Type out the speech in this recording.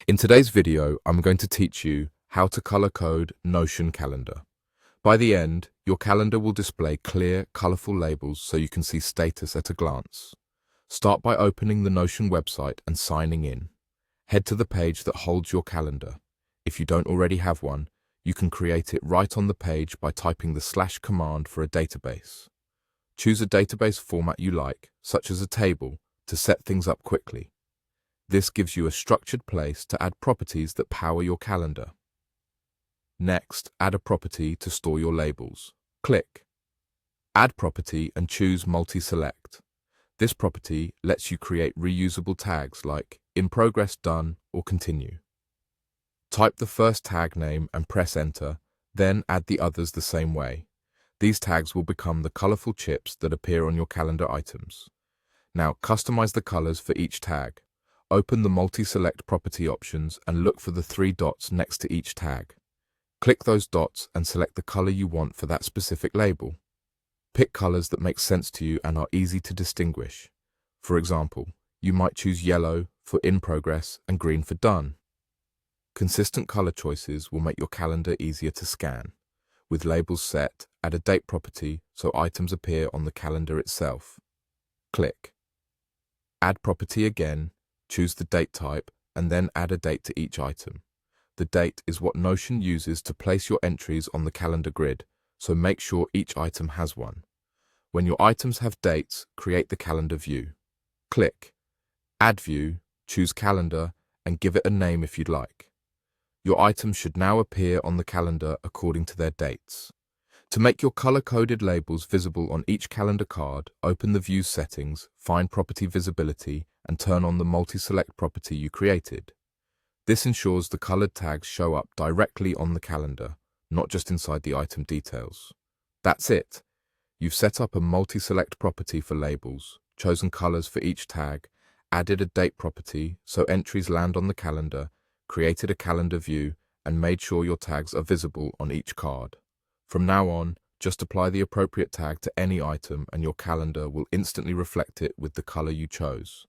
In today's video, I'm going to teach you how to color code Notion Calendar. By the end, your calendar will display clear, colorful labels so you can see status at a glance. Start by opening the Notion website and signing in. Head to the page that holds your calendar. If you don't already have one, you can create it right on the page by typing the / command for a database. Choose a database format you like, such as a table, to set things up quickly. This gives you a structured place to add properties that power your calendar. Next, add a property to store your labels. Click Add Property and choose Multi-Select. This property lets you create reusable tags like In Progress Done or Continue. Type the first tag name and press Enter, then add the others the same way. These tags will become the colorful chips that appear on your calendar items. Now customize the colors for each tag. Open the Multi-Select property options and look for the 3 dots next to each tag. Click those dots and select the color you want for that specific label. Pick colors that make sense to you and are easy to distinguish. For example, you might choose yellow for In Progress and green for Done. Consistent color choices will make your calendar easier to scan. With labels set, add a date property so items appear on the calendar itself. Click Add Property again. Choose the date type and then add a date to each item. The date is what Notion uses to place your entries on the calendar grid, so make sure each item has one. When your items have dates, create the calendar view. Click Add View, choose Calendar, and give it a name if you'd like. Your items should now appear on the calendar according to their dates. To make your color-coded labels visible on each calendar card, open the View settings, find Property Visibility, and turn on the Multi-Select property you created. This ensures the colored tags show up directly on the calendar, not just inside the item details. That's it. You've set up a Multi-Select property for labels, chosen colors for each tag, added a date property so entries land on the calendar, created a calendar view, and made sure your tags are visible on each card. From now on, just apply the appropriate tag to any item and your calendar will instantly reflect it with the color you chose.